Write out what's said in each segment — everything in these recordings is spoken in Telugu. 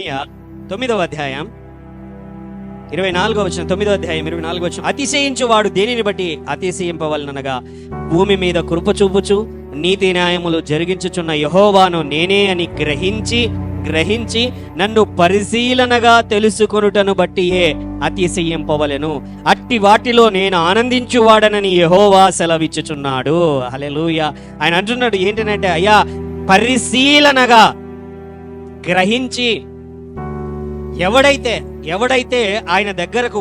యెరెమీయా 9వ అధ్యాయం 24వ వచనం, 9వ అధ్యాయం 24వ వచనం. అతిశయించువాడు దేనిని బట్టి అతిశయింపవలనగా భూమి మీద కృప చూపుచు నీతి న్యాయములు జరిగించుచున్న యెహోవాను నేనే అని గ్రహించి నన్ను పరిశీలనగా తెలుసుకొనుటను బట్టియే అతిశయింపవలెను. అట్టి వాటిలో నేను ఆనందించువాడనని యెహోవా సెలవిచ్చుచున్నాడు. హల్లెలూయా. ఆయన అంటున్నాడు ఏంటంటే, అయ్యా పరిశీలనగా గ్రహించి ఎవడైతే ఆయన దగ్గరకు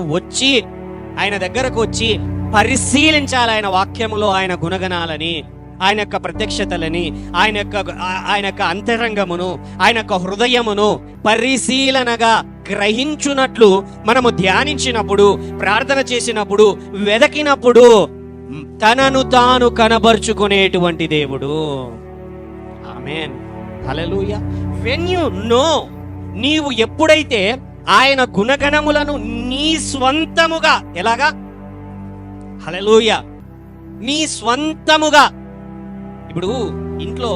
వచ్చి పరిశీలించాలి ఆయన వాక్యములో ఆయన గుణగణాలని, ఆయన యొక్క ప్రత్యక్షతలని, ఆయన యొక్క అంతరంగమును, ఆయన యొక్క హృదయమును పరిశీలనగా గ్రహించున్నట్లు మనము ధ్యానించినప్పుడు, ప్రార్థన చేసినప్పుడు, వెదకినప్పుడు తనను తాను కనబరుచుకునేటువంటి దేవుడు. ఆమేన్. హల్లెలూయా. వెన్ యు నో, నీవు ఎప్పుడైతే ఆయన గుణగణములను నీ స్వంతముగా, ఎలాగా? హల్లెలూయా. నీ స్వంతముగా. ఇప్పుడు ఇంట్లో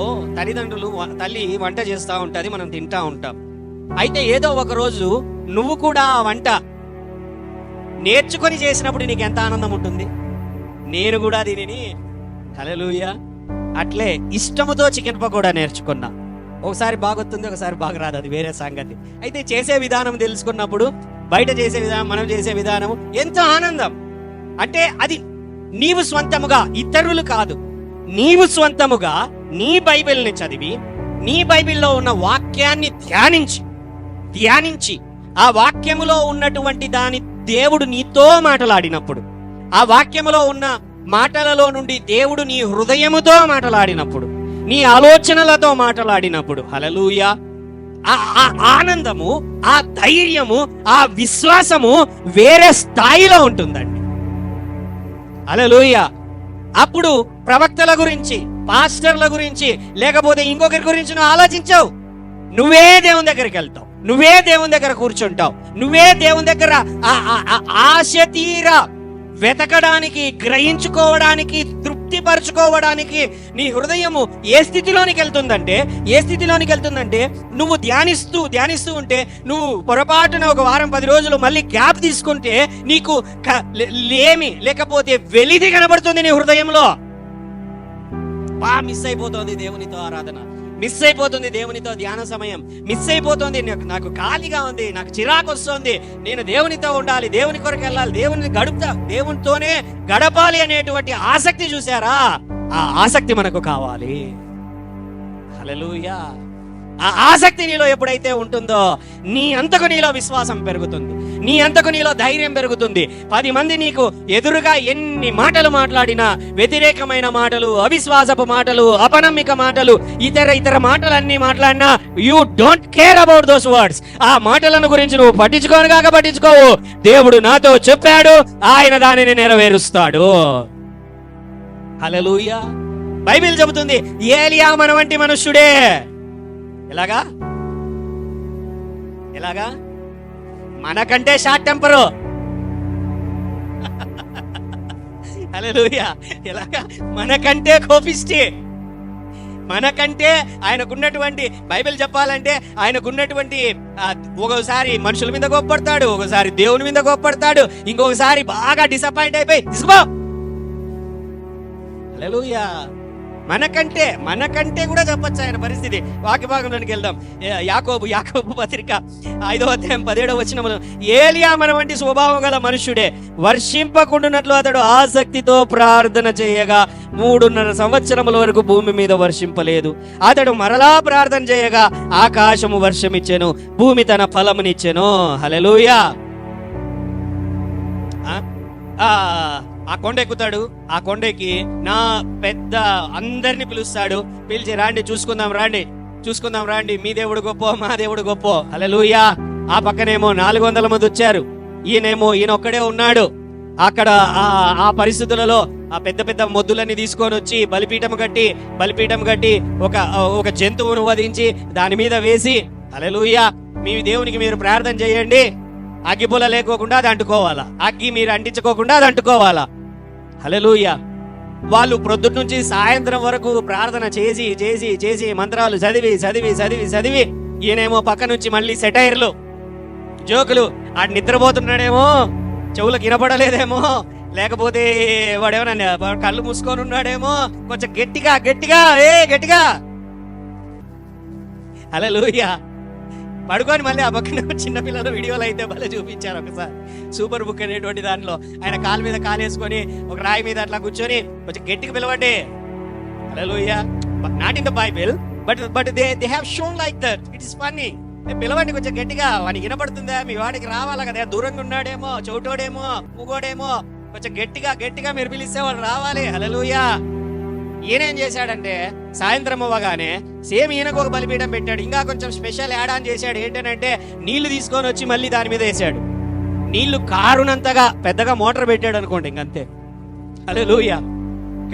తల్లి వంట చేస్తూ ఉంటుంది, మనం తింటా ఉంటాం. అయితే ఏదో ఒక రోజు నువ్వు కూడా ఆ వంట నేర్చుకొని చేసినప్పుడు నీకు ఎంత ఆనందం ఉంటుంది. నేను కూడా దీనిని, హల్లెలూయా, అట్లే ఇష్టముతో చికెన్ పకోడా నేర్చుకున్నా. ఒకసారి బాగొస్తుంది, ఒకసారి బాగా రాదు, అది వేరే సంగతి. అయితే చేసే విధానం తెలుసుకున్నప్పుడు, బయట చేసే విధానం, మనం చేసే విధానం ఎంతో ఆనందం. అంటే అది నీవు స్వంతముగా, ఇతరులు కాదు, నీవు స్వంతముగా నీ బైబిల్ని చదివి, నీ బైబిల్లో ఉన్న వాక్యాన్ని ధ్యానించి ఆ వాక్యములో ఉన్నటువంటి దాని దేవుడు నీతో మాట్లాడినప్పుడు, ఆ వాక్యములో ఉన్న మాటలలో నుండి దేవుడు నీ హృదయముతో మాట్లాడినప్పుడు, నీ ఆలోచనలతో మాట్లాడినప్పుడు, హల్లెలూయా, ఆ ఆనందము, ఆ ధైర్యము, ఆ విశ్వాసము వేరే స్థాయిలో ఉంటుందండి. హల్లెలూయా. అప్పుడు ప్రవక్తల గురించి, పాస్టర్ల గురించి, లేకపోతే ఇంకొకరి గురించి నువ్వు ఆలోచించావు. నువ్వే దేవుని దగ్గరికి వెళ్తావు, నువ్వే దేవుని దగ్గర కూర్చుంటావు, నువ్వే దేవుని దగ్గర ఆశ తీరా వెతకడానికి, గ్రహించుకోవడానికి, తృప్తిపరచుకోవడానికి నీ హృదయము ఏ స్థితిలోనికి వెళ్తుందంటే నువ్వు ధ్యానిస్తూ ఉంటే, నువ్వు పొరపాటున ఒక వారం 10 రోజులు మళ్ళీ గ్యాప్ తీసుకుంటే నీకు లేమి లేకపోతే వెలిది కనబడుతుంది నీ హృదయంలో. మిస్ అయిపోతుంది దేవునితో ఆరాధన, మిస్ అయిపోతుంది దేవునితో ధ్యాన సమయం, మిస్ అయిపోతుంది. నాకు ఖాళీగా ఉంది, నాకు చిరాకు వస్తుంది, నేను దేవునితో ఉండాలి, దేవుని కొరకు వెళ్ళాలి, దేవునితోనే గడపాలి అనేటువంటి ఆసక్తి చూసారా? ఆ ఆసక్తి మనకు కావాలి. హల్లెలూయా. ఆ ఆసక్తి నీలో ఎప్పుడైతే ఉంటుందో నీ అంతకు నీలో విశ్వాసం పెరుగుతుంది, నీ అంతకు నీలో ధైర్యం పెరుగుతుంది. 10 మంది నీకు ఎదురుగా ఎన్ని మాటలు మాట్లాడినా, వ్యతిరేకమైన మాటలు, అవిశ్వాసపు మాటలు, అపనమ్మిక మాటలు, ఇతర మాటలన్నీ మాట్లాడినా, you don't care about those words. ఆ మాటలను గురించి నువ్వు పట్టించుకోవు. దేవుడు నాతో చెప్పాడు, ఆయన దానిని నెరవేరుస్తాడు. హల్లెలూయా. బైబిల్ చెబుతుంది ఏలియా మన వంటి మనుష్యుడే. ఎలాగా? మనకంటే షార్ట్ టెంపరు. హల్లెలూయా. ఎలాగా? మనకంటే కోపిష్టి, మనకంటే ఆయనకున్నటువంటి, బైబిల్ చెప్పాలంటే ఆయనకున్నటువంటి ఒకసారి మనుషుల మీద కోప్పడతాడు, ఒకసారి దేవుని మీద కోప్పడతాడు, ఇంకొకసారి బాగా డిసప్పాయింట్ అయిపోయి తీసుకో. హల్లెలూయా. మనకంటే కూడా చెప్పొచ్చు ఆయన పరిస్థితి. వాక్యభాగంలోనికి వెళ్దాం. యాకోబు పత్రిక 5వ అధ్యాయం 17వ వచనములో, ఏలియా మన వంటి స్వభావం గల మనుష్యుడే, వర్షింపకుండునట్లు అతడు ఆసక్తితో ప్రార్థన చేయగా 3.5 సంవత్సరముల వరకు భూమి మీద వర్షింపలేదు. అతడు మరలా ప్రార్థన చేయగా ఆకాశము వర్షమిచ్చెను, భూమి తన ఫలమునిచ్చెను. హల్లెలూయా. ఆ కొండ ఎక్కుతాడు, ఆ కొండకి నా పెద్ద అందరిని పిలుస్తాడు, పిలిచి రండి చూసుకుందాం రండి, మీ దేవుడు గొప్ప, మా దేవుడు గొప్ప. హల్లెలూయా. ఆ పక్కనేమో 400 మంది వచ్చారు, ఈయన ఒక్కడే ఉన్నాడు. అక్కడ ఆ పరిస్థితులలో ఆ పెద్ద మొద్దులన్నీ తీసుకొని వచ్చి బలిపీఠం కట్టి ఒక జంతువును వధించి దాని మీద వేసి, హల్లెలూయా, మీ దేవునికి మీరు ప్రార్థన చేయండి, అగ్గిపుల్ల లేకోకుండా అది అంటుకోవాలా, అగ్గి మీరు అంటించుకోకుండా అది అంటుకోవాలా. హల్లెలూయా. వాళ్ళు ప్రొద్దుటి నుంచి సాయంత్రం వరకు ప్రార్థన చేసి మంత్రాలు చదివి ఈయనేమో పక్క నుంచి మళ్ళీ సెటైర్లు, జోకులు. ఆడు నిద్రపోతున్నాడేమో, చెవులకు వినపడలేదేమో, లేకపోతే వాడేమన్నా కళ్ళు మూసుకొని ఉన్నాడేమో, కొంచెం గట్టిగా గట్టిగా గట్టిగా హల్లెలూయా పడుకొని మళ్ళీ ఆ పక్కన చిన్నపిల్లల వీడియోలు అయితే భలే చూపించారు. ఒకసారి సూపర్ బుక్ అనేటువంటి దాంట్లో ఆయన కాలు మీద కాలేసుకొని ఒక రాయి మీద అట్లా కూర్చొని కొంచెం గట్టిగా పిలవండి. Hallelujah. Not in the Bible, but they have shown like that. It is funny. పిలవండి కొంచెం గట్టిగా, వానికి వినపడుతుందా? మీ వాడికి రావాలా కదా, దూరంగా ఉన్నాడేమో, చౌటోడేమో, మూగోడేమో, కొంచెం గట్టిగా గట్టిగా మీరు పిలిస్తే వాళ్ళు రావాలి. హల్లెలూయా. ఈయనేం చేశాడంటే సాయంత్రం అవ్వగానే సేమ్ ఈయనకు ఒక బలిపీఠం పెట్టాడు. ఇంకా కొంచెం స్పెషల్ యాడ్ ఆన్ చేశాడు. ఏంటంటే నీళ్లు తీసుకొని వచ్చి మళ్ళీ దాని మీద వేసాడు. నీళ్లు కారునంతగా పెద్దగా మోటార్ పెట్టాడు అనుకోండి, ఇంకంతే. హల్లెలూయా.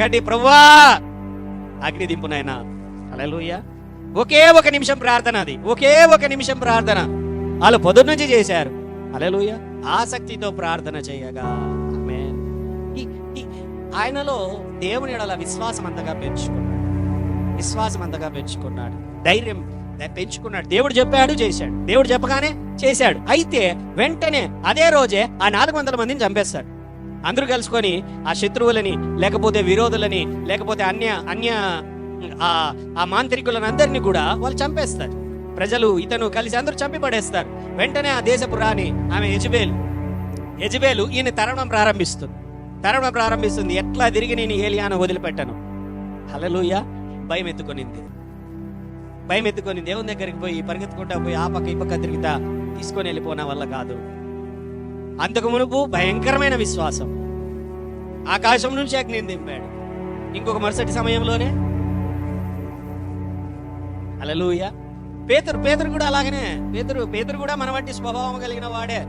గట్టి ప్రభువా అగ్ని దింపు నాయనా. హల్లెలూయా. ఒకే ఒక నిమిషం ప్రార్థన, అది ఒకే ఒక నిమిషం ప్రార్థన వాళ్ళు పొద్దున్న నుంచి చేశారు. హల్లెలూయా. ఆసక్తితో ప్రార్థన చేయగా ఆయనలో దేవుని ఎడల విశ్వాసం అంతగా పెంచుకున్నాడు, ధైర్యం పెంచుకున్నాడు. దేవుడు చెప్పాడు, చేశాడు. దేవుడు చెప్పగానే చేశాడు. అయితే వెంటనే అదే రోజే ఆ 400 మందిని చంపేస్తాడు. అందరూ కలుసుకొని ఆ శత్రువులని, లేకపోతే విరోధులని, లేకపోతే అన్య ఆ మాంత్రికులను అందరినీ కూడా వాళ్ళు చంపేస్తారు. ప్రజలు ఇతను కలిసి అందరూ చంపి పడేస్తారు. వెంటనే ఆ దేశపు రాణి ఆమె యెజబెలు ఈయన తరవడం ప్రారంభిస్తుంది. ఎట్లా తిరిగి నేను ఏలియాను వదిలిపెట్టాను. హల్లెలూయా. భయం ఎత్తుకొనింది. దేవుని దగ్గరికి పోయి పరిగెత్తుకుంటా పోయి ఆ పక్క ఈ పక్క తిరుగుతా తీసుకొని వెళ్ళిపోనా వల్ల కాదు. అంతకు మునుపు భయంకరమైన విశ్వాసం. ఆకాశం నుంచి అగ్నిని దింపాడు. ఇంకొక మరుసటి సమయంలోనే హల్లెలూయా. పేతురు కూడా అలాగనే. పేతురు కూడా మన వంటి స్వభావం కలిగిన వాడే.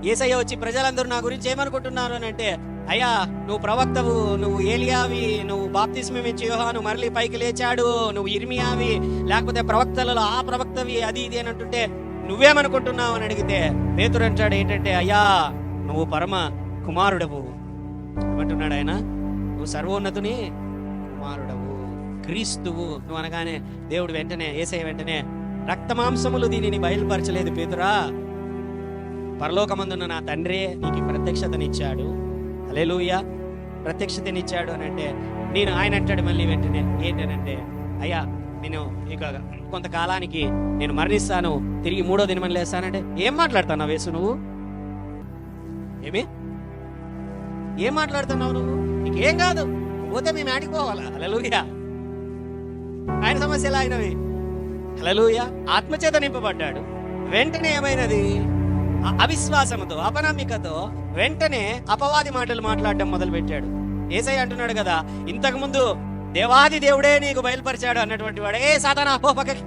యేసయ్య వచ్చి ప్రజలందరూ నా గురించి ఏమనుకుంటున్నారు అని అంటే, అయ్యా నువ్వు ప్రవక్తవు, నువ్వు ఏలియావి, నువ్వు బాప్తిస్మం ఇచ్చి యోహాను మరలి పైకి లేచాడు, నువ్వు ఇర్మియావి, లేకపోతే ప్రవక్తలలో ఆ ప్రవక్తవి, అది ఇది అని అంటుంటే నువ్వేమనుకుంటున్నావు అని అడిగితే పేతురు అంటాడు ఏంటంటే, అయ్యా నువ్వు పరమ కుమారుడవు. ఏమంటున్నాడు ఆయన? నువ్వు సర్వోన్నతుని కుమారుడవు, క్రీస్తువు నువ్వు అనగానే దేవుడు వెంటనే, యేసయ్య వెంటనే, రక్త మాంసములు దీనిని బయలుపరచలేదు పేతురా, పరలోకమందున్న నా తండ్రే నీకు ప్రత్యక్షతనిచ్చాడు. హల్లెలూయా. ప్రత్యక్షతనిచ్చాడు అని అంటే ఆయన అంటాడు మళ్ళీ వెంటనే ఏంటనంటే, అయ్యా నేను ఇక కొంతకాలానికి నేను మరణిస్తాను, తిరిగి 3వ దినమని లేస్తానంటే ఏం మాట్లాడుతున్నావు యేసు నువ్వు? ఏం మాట్లాడుతున్నావు నువ్వు? నీకేం కాదు, పోతే మేము ఆడిపోవాలా? హల్లెలూయా. ఆయన సమస్యలు ఆయనవి. హల్లెలూయా. ఆత్మచేత నింపబడ్డాడు. వెంటనే ఏమైనది? అవిశ్వాసముతో, అపనమ్మికతో వెంటనే అపవాది మాటలు మాట్లాడడం మొదలు పెట్టాడు. యేసయ్య అంటున్నాడు కదా, ఇంతకు ముందు దేవాది దేవుడే నీకు బయలుపరిచాడు అన్నటువంటి వాడు, సాతానా పో పక్కకి,